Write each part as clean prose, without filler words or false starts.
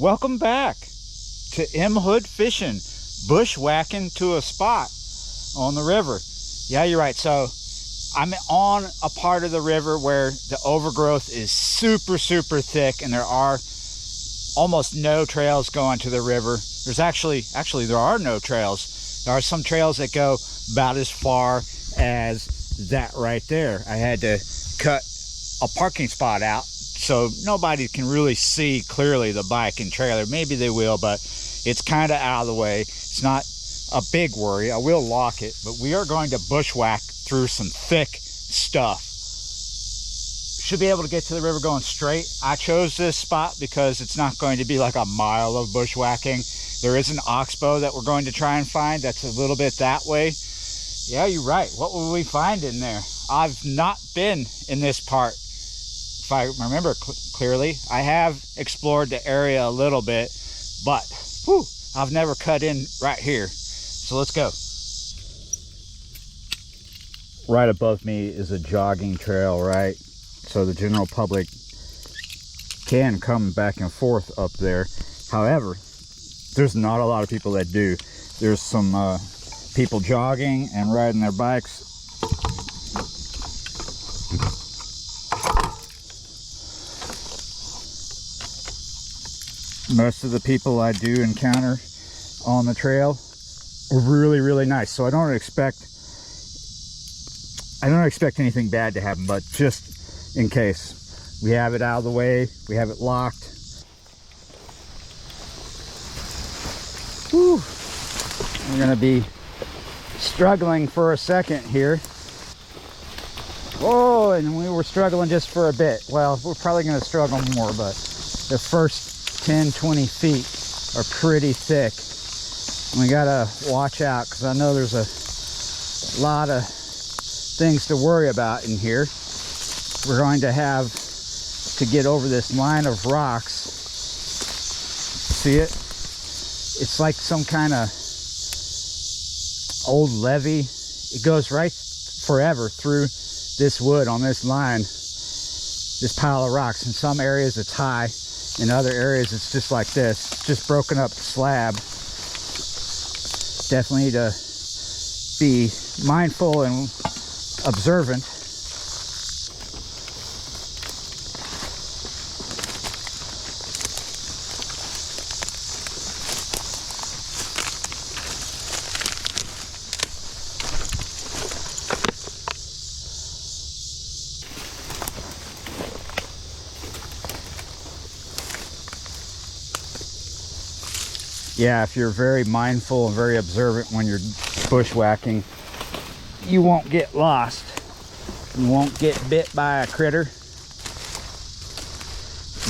Welcome back to M Hood Fishing, bushwhacking to a spot on the river. Yeah, you're right. So I'm on a part of the river where the overgrowth is super thick, and there are almost no trails going to the river. There's actually there are no trails. There are some trails that go about as far as that right there. I had to cut a parking spot out so nobody can really see clearly the bike and trailer. Maybe they will, but it's kind of out of the way. It's not a big worry. I will lock it, but we are going to bushwhack through some thick stuff. Should be able to get to the river going straight. I chose this spot because it's not going to be like a mile of bushwhacking. There is an oxbow that we're going to try and find that's a little bit that way. Yeah, you're right. What will we find in there? I've not been in this part. If I remember clearly, I have explored the area a little bit, but whew, I've never cut in right here. So let's go. Right above me is a jogging trail, right? So the general public can come back and forth up there. However, there's not a lot of people that do. There's some people jogging and riding their bikes. Most of the people I do encounter on the trail are really nice. So I don't expect anything bad to happen, but just in case, we have it out of the way, we have it locked. Whew. We're gonna be struggling for a second here. Oh, and we were struggling just for a bit. Well, we're probably gonna struggle more, but the first 10-20 feet are pretty thick. We gotta watch out because I know there's a lot of things to worry about in here. We're going to have to get over this line of rocks. See it? It's like some kind of old levee. It goes right forever through this wood on this line, this pile of rocks. In some areas it's high, in other areas it's just like this. It's just broken up slab. Definitely need to be mindful and observant. Yeah, if you're very mindful and very observant when you're bushwhacking, you won't get lost. You won't get bit by a critter.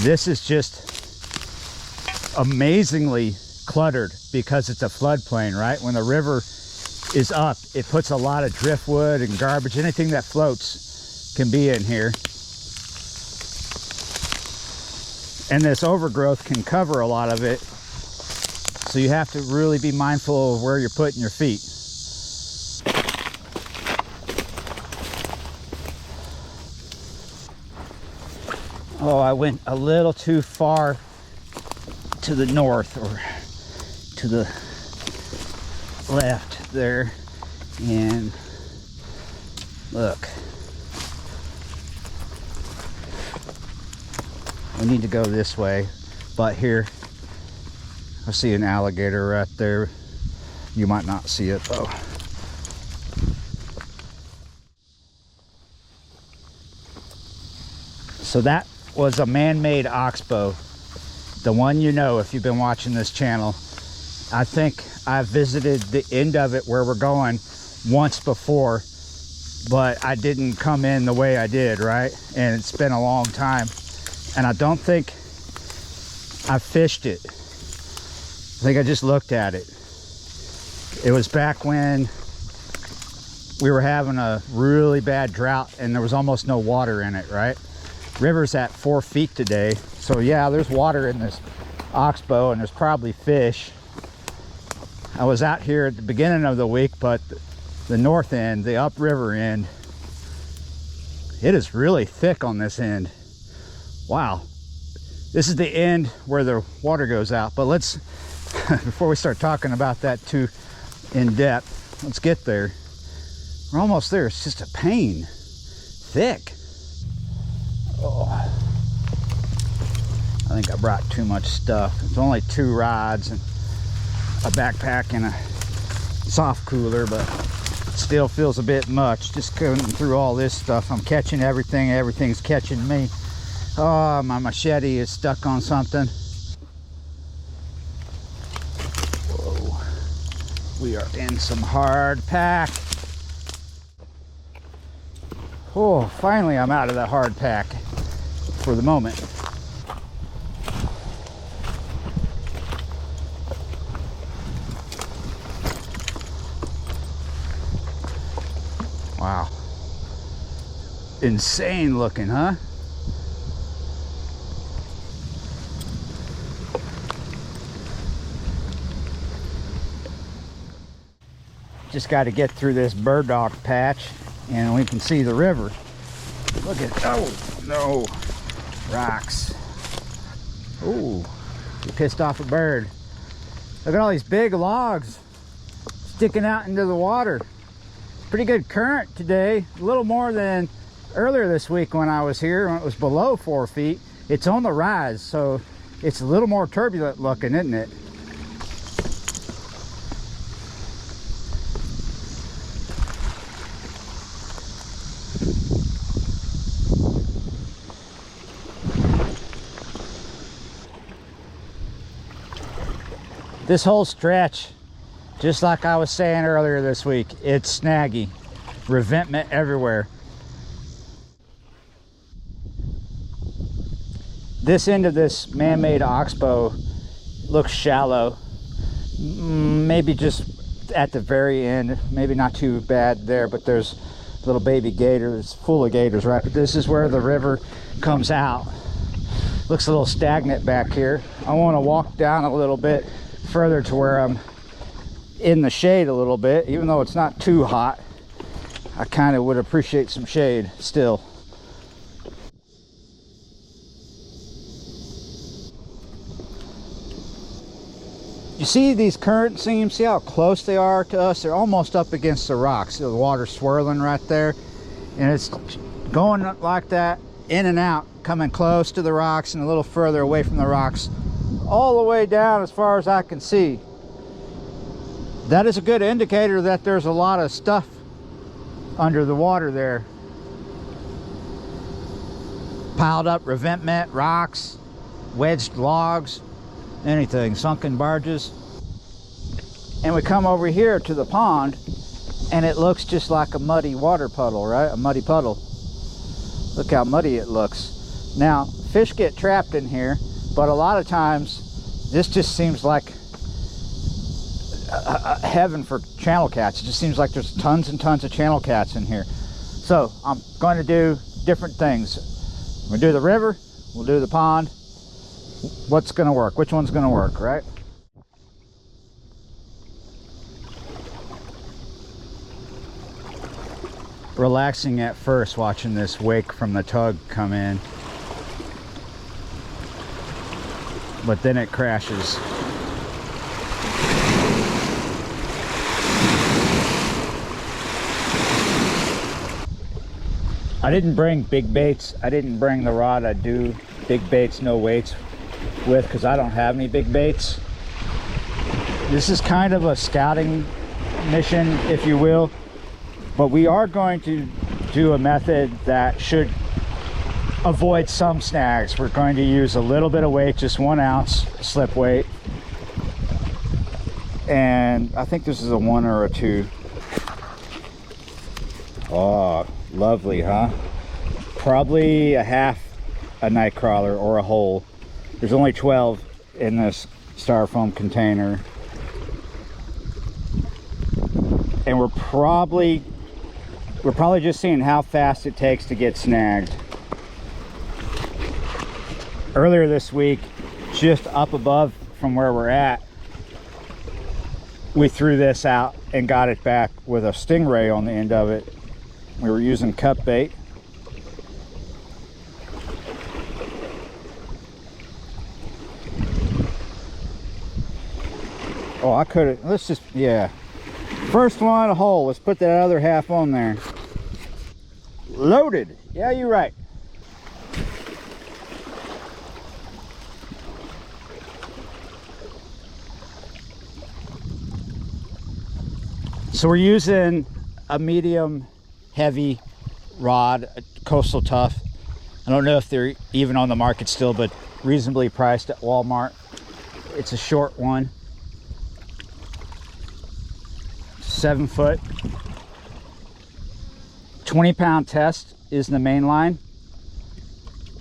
This is just amazingly cluttered because it's a floodplain, right? When the river is up, it puts a lot of driftwood and garbage. Anything that floats can be in here. And this overgrowth can cover a lot of it. So you have to really be mindful of where you're putting your feet. Oh, I went a little too far to the north or to the left there. And look, we need to go this way, but here I see an alligator right there. You might not see it though. So that was a man-made oxbow. The one you know if you've been watching this channel. I think I've visited the end of it where we're going once before, but I didn't come in the way I did, right? And it's been a long time. And I don't think I fished it. I think I just looked at it. It was back when we were having a really bad drought and there was almost no water in it, right? River's at 4 feet today. So yeah, there's water in this oxbow and there's probably fish. I was out here at the beginning of the week, but the north end, the upriver end, it is really thick on this end. Wow. This is the end where the water goes out, but let's, before we start talking about that too in depth, let's get there. We're almost there. It's just a pain. Thick. Oh. I think I brought too much stuff. It's only 2 rods and a backpack and a soft cooler, but it still feels a bit much. Just going through all this stuff. I'm catching everything. Everything's catching me. Oh, my machete is stuck on something. Whoa. We are in some hard pack. Oh, finally I'm out of that hard pack for the moment. Wow. Insane looking, huh? Just got to get through this burdock patch and we can see the river. Look at, oh no, rocks. Oh, you pissed off a bird. Look at all these big logs sticking out into the water. Pretty good current today, a little more than earlier this week when I was here, when it was below 4 feet. It's on the rise, so it's a little more turbulent looking, isn't it? This whole stretch, just like I was saying earlier this week, it's snaggy. Revetment everywhere. This end of this man-made oxbow looks shallow. Maybe just at the very end, maybe not too bad there, but there's little baby gators, full of gators, right? But this is where the river comes out. Looks a little stagnant back here. I want to walk down a little bit further to where I'm in the shade a little bit, even though it's not too hot. I kind of would appreciate some shade still. You see these current seams? See how close they are to us? They're almost up against the rocks. The water's swirling right there, and it's going like that, in and out, coming close to the rocks and a little further away from the rocks, all the way down as far as I can see. That is a good indicator that there's a lot of stuff under the water there. Piled up revetment, rocks, wedged logs, anything, sunken barges. And we come over here to the pond and it looks just like a muddy water puddle, right? A muddy puddle. Look how muddy it looks. Now, fish get trapped in here, but a lot of times this just seems like heaven for channel cats. It just seems like there's tons and tons of channel cats in here. So I'm going to do different things. We'll do the river, we'll do the pond. What's going to work? Which one's going to work, right? Relaxing at first, watching this wake from the tug come in, but then it crashes. I didn't bring big baits. I didn't bring the rod I do big baits, no weights with, because I don't have any big baits. This is kind of a scouting mission, if you will, but we are going to do a method that should avoid some snags. We're going to use a little bit of weight, just 1 ounce slip weight, and I think this is a 1 or a 2. Oh, lovely, huh? Probably a half a night crawler or a whole. There's only 12 in this styrofoam container, and we're probably just seeing how fast it takes to get snagged. Earlier this week, just up above from where we're at, we threw this out and got it back with a stingray on the end of it. We were using cut bait. Oh, I could have, let's just, yeah. First one, a hole. Let's put that other half on there. Loaded. Yeah, you're right. So we're using a medium heavy rod, a Coastal Tough. I don't know if they're even on the market still, but reasonably priced at Walmart. It's a short one. 7 foot. 20-pound test is the main line.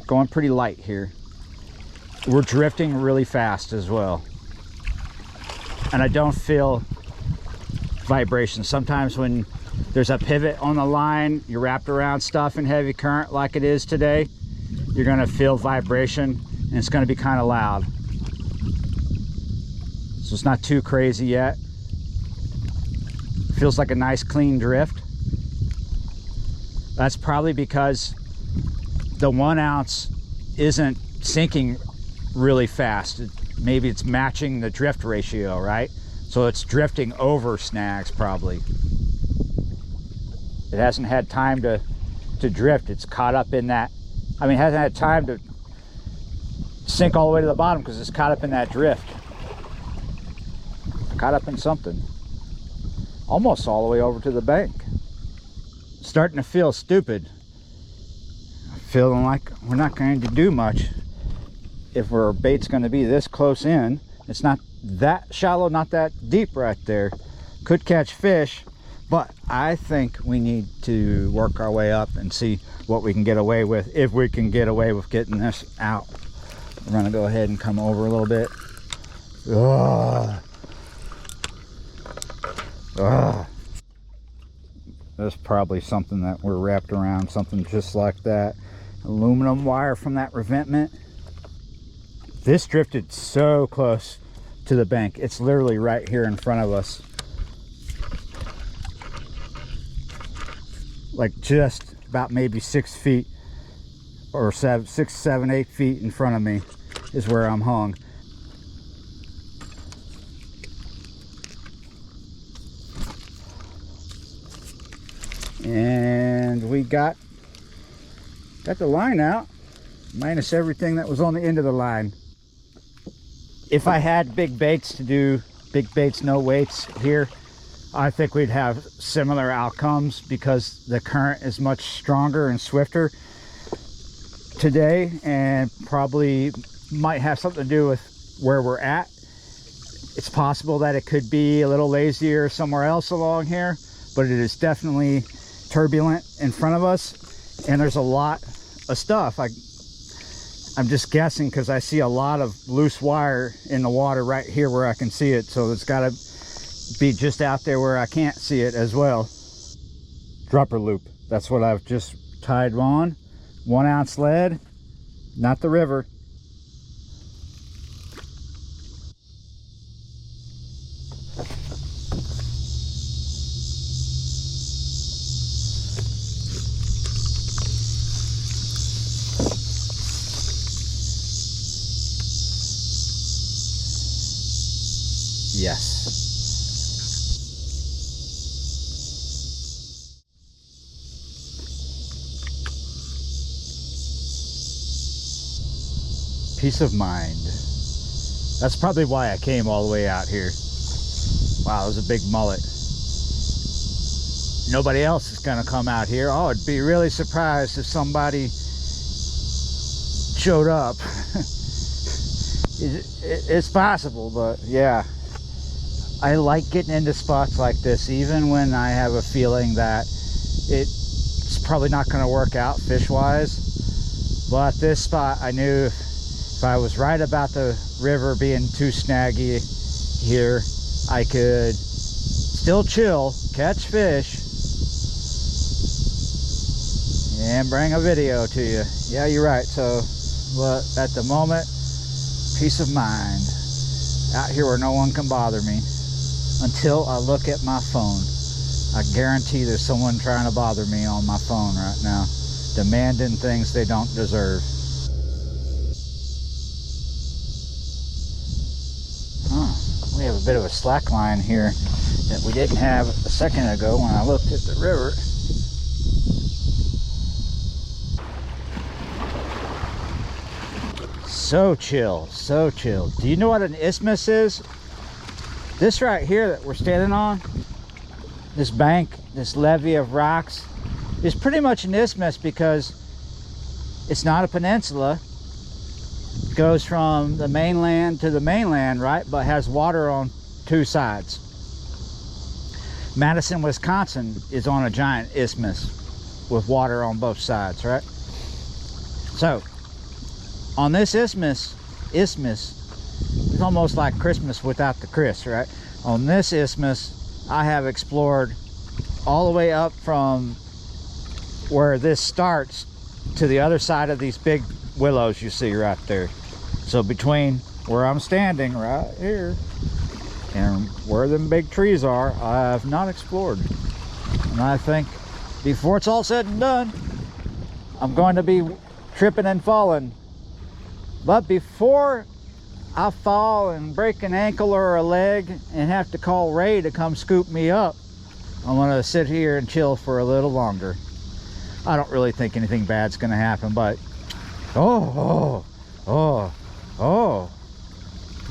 Going pretty light here. We're drifting really fast as well. And I don't feel vibration. Sometimes when there's a pivot on the line, you're wrapped around stuff in heavy current like it is today, you're gonna feel vibration and it's gonna be kind of loud. So it's not too crazy yet. Feels like a nice clean drift. That's probably because the 1 ounce isn't sinking really fast. Maybe it's matching the drift ratio, right? So it's drifting over snags probably. It hasn't had time to drift. It's caught up in that. I mean, it hasn't had time to sink all the way to the bottom because it's caught up in that drift. Caught up in something. Almost all the way over to the bank. Starting to feel stupid. Feeling like we're not going to do much if our bait's going to be this close in. It's not that shallow, not that deep right there. Could catch fish, but I think we need to work our way up and see what we can get away with, if we can get away with getting this out. We're going to go ahead and come over a little bit. Ugh. Ugh. There's probably something that we're wrapped around, something just like that. Aluminum wire from that revetment. This drifted so close to the bank. It's literally right here in front of us. Like just about maybe 6 feet or 6, 7, 8 feet in front of me is where I'm hung. And we got the line out, minus everything that was on the end of the line. If I had big baits to do big baits, no weights here, I think we'd have similar outcomes because the current is much stronger and swifter today, and probably might have something to do with where we're at. It's possible that it could be a little lazier somewhere else along here, but it is definitely turbulent in front of us, and there's a lot of stuff. I'm just guessing because I see a lot of loose wire in the water right here where I can see it, so it's got to be just out there where I can't see it as well. Dropper loop, that's what I've just tied on. 1 ounce lead, not the river. Yes. Peace of mind. That's probably why I came all the way out here. Wow, it was a big mullet. Nobody else is gonna come out here. Oh, I'd be really surprised if somebody showed up. It's possible, but yeah. I like getting into spots like this, even when I have a feeling that it's probably not going to work out fish-wise. But this spot, I knew if I was right about the river being too snaggy here, I could still chill, catch fish, and bring a video to you. Yeah, you're right. So, but at the moment, peace of mind. Out here where no one can bother me. Until I look at my phone. I guarantee there's someone trying to bother me on my phone right now, demanding things they don't deserve. Huh, we have a bit of a slack line here that we didn't have a second ago when I looked at the river. So chill, so chill. Do you know what an isthmus is? This right here that we're standing on, this bank, this levee of rocks, is pretty much an isthmus because it's not a peninsula. It goes from the mainland to the mainland, right? But has water on two sides. Madison, Wisconsin is on a giant isthmus with water on both sides, right? So, on this isthmus, it's almost like Christmas without the Chris, right? On this isthmus, I have explored all the way up from where this starts to the other side of these big willows you see right there. So between where I'm standing right here and where them big trees are, I have not explored. And I think before it's all said and done, I'm going to be tripping and falling. But before I fall and break an ankle or a leg and have to call Ray to come scoop me up, I'm gonna sit here and chill for a little longer. I don't really think anything bad's gonna happen, but oh,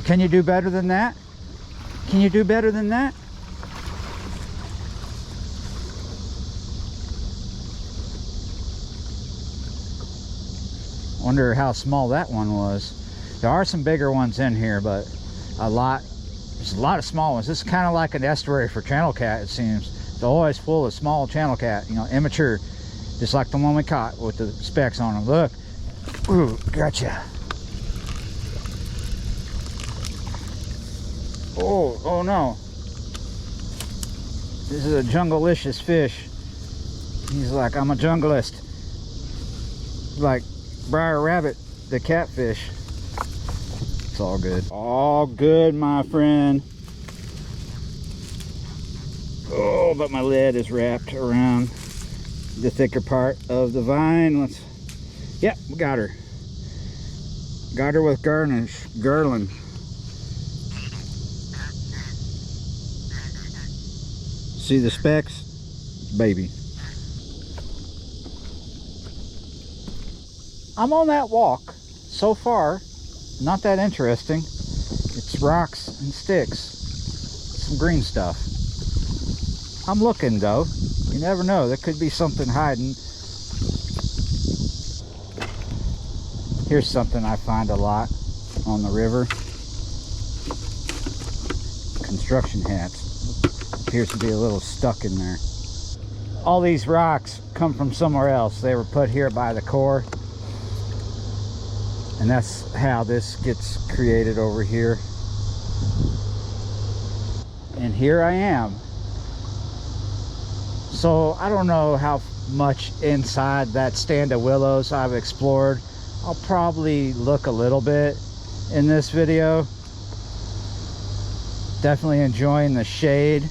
can you do better than that? Can you do better than that? Wonder how small that one was. There are some bigger ones in here, but there's a lot of small ones. This is kind of like an estuary for channel cat, it seems. It's always full of small channel cat, you know, immature, just like the one we caught with the specks on them. Look, ooh, gotcha. Oh no, this is a jungle-licious fish. He's like, I'm a junglist, like Briar Rabbit, the catfish. It's all good. All good, my friend. Oh, but my lead is wrapped around the thicker part of the vine. Yep, we got her. Got her with garland. See the specks? Baby. I'm on that walk. So far, not that interesting. It's rocks and sticks. Some green stuff. I'm looking though. You never know. There could be something hiding. Here's something I find a lot on the river. Construction hats. Appears to be a little stuck in there. All these rocks come from somewhere else. They were put here by the Corps. And that's how this gets created over here. And here I am. So I don't know how much inside that stand of willows I've explored. I'll probably look a little bit in this video. Definitely enjoying the shade.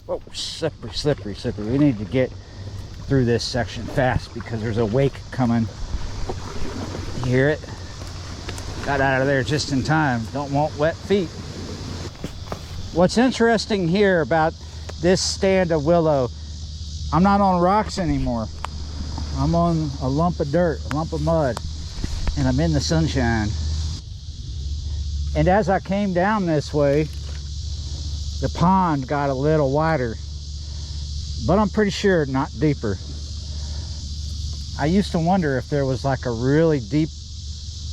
Oh, slippery, slippery, slippery. We need to get through this section fast because there's a wake coming. You hear it? Got out of there just in time. Don't want wet feet. What's interesting here about this stand of willow, I'm not on rocks anymore. I'm on a lump of dirt, a lump of mud, and I'm in the sunshine. And as I came down this way, the pond got a little wider, but I'm pretty sure not deeper. I used to wonder if there was like a really deep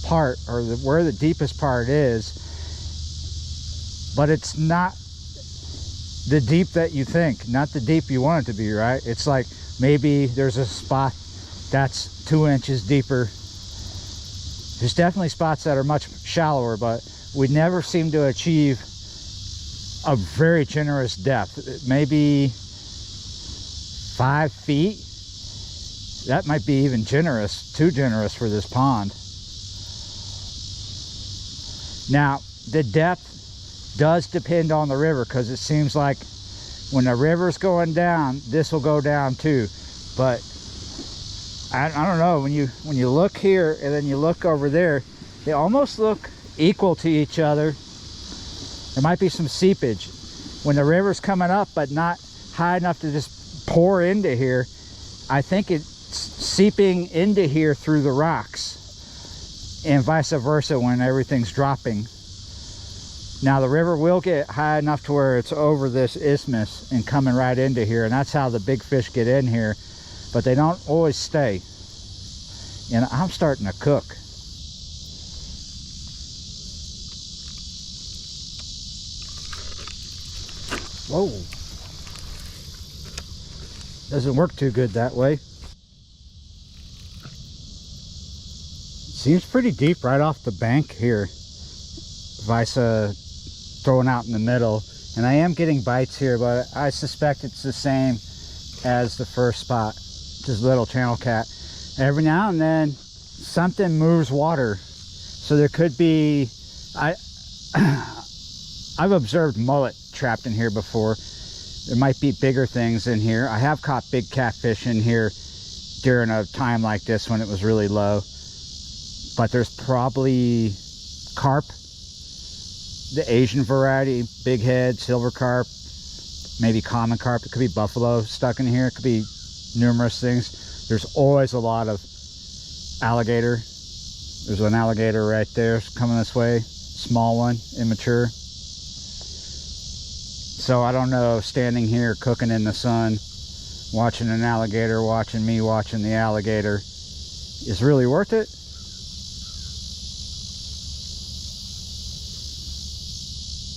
part, or where the deepest part is, but it's not the deep that you think, not the deep you want it to be, right? It's like maybe there's a spot that's 2 inches deeper. There's definitely spots that are much shallower, but we never seem to achieve a very generous depth. Maybe 5 feet. That might be even generous, too generous for this pond. Now, the depth does depend on the river, because it seems like when the river's going down, this will go down too. But I don't know, when you look here and then you look over there, they almost look equal to each other. There might be some seepage when the river's coming up, but not high enough to just pour into here. I think it's seeping into here through the rocks, and vice versa when everything's dropping. Now the river will get high enough to where it's over this isthmus and coming right into here, and that's how the big fish get in here, but they don't always stay. And I'm starting to cook. Whoa. Doesn't work too good that way. Seems pretty deep right off the bank here. Visa throwing out in the middle. And I am getting bites here, but I suspect it's the same as the first spot. Just little channel cat. Every now and then something moves water. So there could be, I've observed mullet trapped in here before. There might be bigger things in here. I have caught big catfish in here during a time like this when it was really low. But there's probably carp, the Asian variety, big head, silver carp, maybe common carp. It could be buffalo stuck in here. It could be numerous things. There's always a lot of alligator. There's an alligator right there coming this way. Small one, immature. So I don't know, standing here cooking in the sun, watching an alligator, watching me watching the alligator, is really worth it.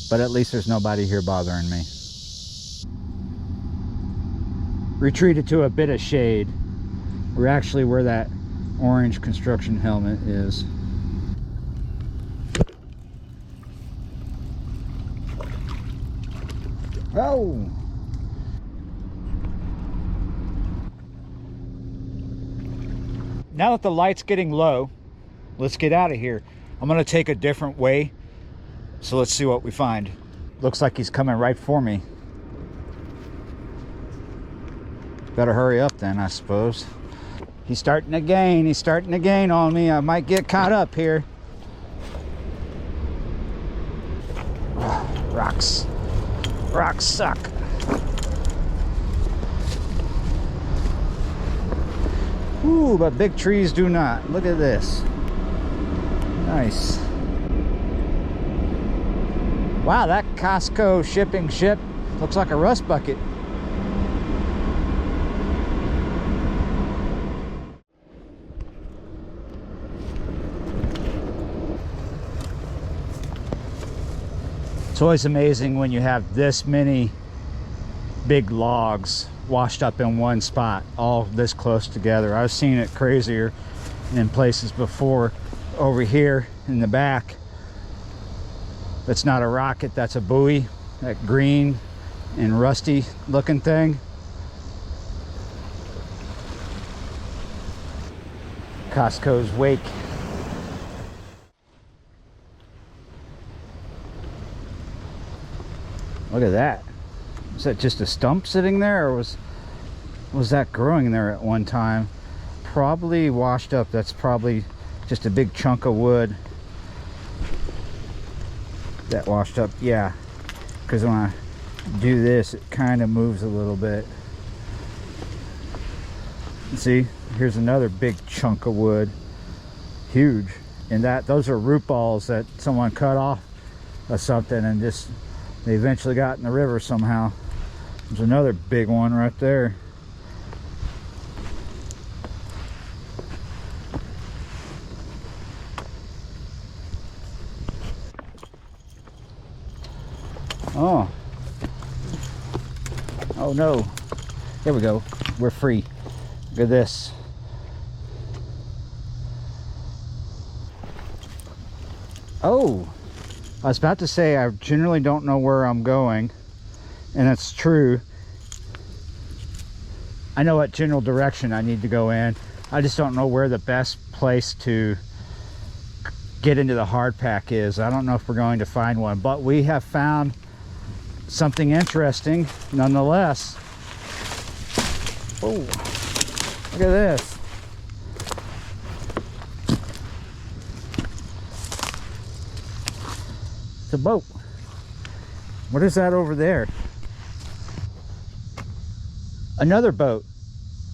But at least there's nobody here bothering me. Retreated to a bit of shade. We're actually where that orange construction helmet is. Oh! Now that the light's getting low, let's get out of here. I'm gonna take a different way. So let's see what we find. Looks like he's coming right for me. Better hurry up then, I suppose. He's starting to gain. He's starting to gain on me. I might get caught up here. Rocks. Rocks suck. Ooh, but big trees do not. Look at this. Nice. Wow, that Costco shipping ship looks like a rust bucket. It's always amazing when you have this many big logs washed up in one spot, all this close together. I've seen it crazier in places before. Over here in the back, that's not a rocket, that's a buoy, that green and rusty looking thing. Costco's wake. Look at that. Is that just a stump sitting there, or was that growing there at one time? Probably washed up. That's probably just a big chunk of wood that washed up. Yeah, because when I do this, it kind of moves a little bit. See, here's another big chunk of wood, huge. And those are root balls that someone cut off of something and just they eventually got in the river somehow. There's another big one right there. Oh. Oh no. There we go. We're free. Look at this. Oh. I was about to say I generally don't know where I'm going, and that's true. I know what general direction I need to go in. I just don't know where the best place to get into the hard pack is. I don't know if we're going to find one, but we have found something interesting nonetheless. Oh, look at this. It's a boat. What is that over there? Another boat.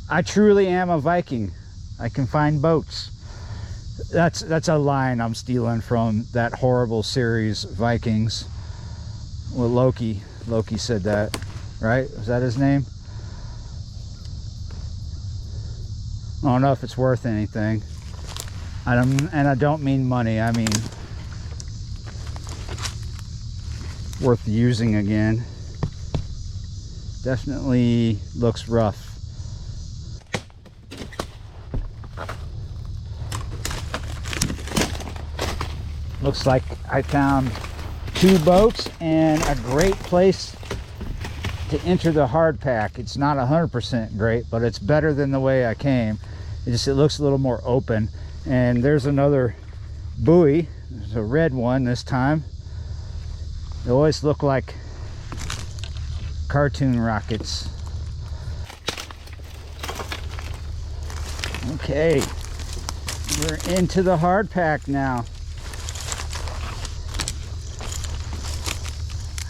I truly am a Viking. I can find boats. That's a line I'm stealing from that horrible series, Vikings. Well, Loki said that, right? Was that his name? I don't know if it's worth anything. I don't mean money. I mean worth using again. Definitely looks rough. Looks like I found 2 boats and a great place to enter the hard pack. It's not 100% great, but it's better than the way I came. It looks a little more open. And there's another buoy. There's a red one this time. They always look like cartoon rockets. Okay, we're into the hard pack now.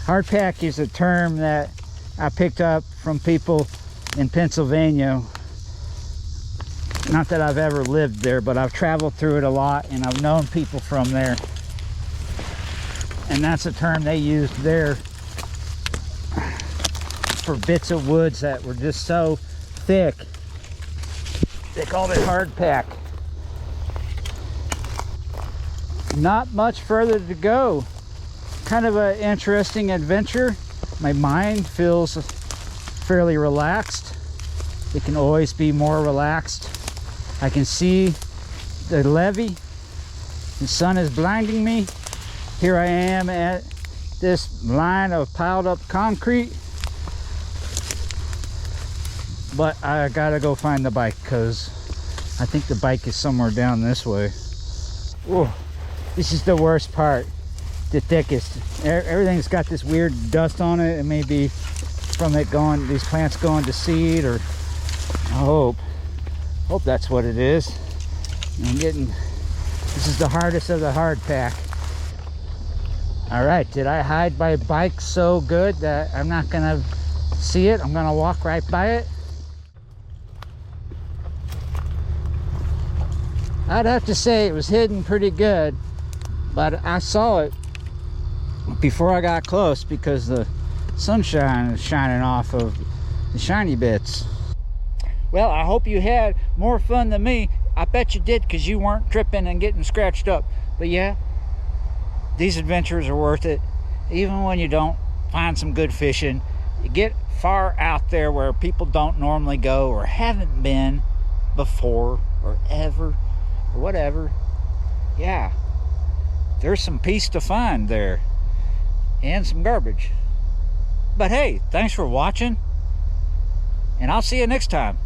Hard pack is a term that I picked up from people in Pennsylvania. Not that I've ever lived there, but I've traveled through it a lot and I've known people from there. And that's a term they used there for bits of woods that were just so thick. They called it hard pack. Not much further to go. Kind of an interesting adventure. My mind feels fairly relaxed. It can always be more relaxed. I can see the levee. The sun is blinding me. Here I am at this line of piled up concrete. But I gotta go find the bike because I think the bike is somewhere down this way. Whoa, this is the worst part. The thickest. Everything's got this weird dust on it. It may be from it going, these plants going to seed, or I hope that's what it is. This is the hardest of the hard pack. All right, did I hide my bike so good that I'm not gonna see it? I'm gonna walk right by it. I'd have to say it was hidden pretty good, but I saw it before I got close because the sunshine is shining off of the shiny bits. Well, I hope you had more fun than me. I bet you did because you weren't tripping and getting scratched up. But yeah, these adventures are worth it. Even when you don't find some good fishing, you get far out there where people don't normally go or haven't been before or ever or whatever. Yeah, there's some peace to find there and some garbage. But hey, thanks for watching, and I'll see you next time.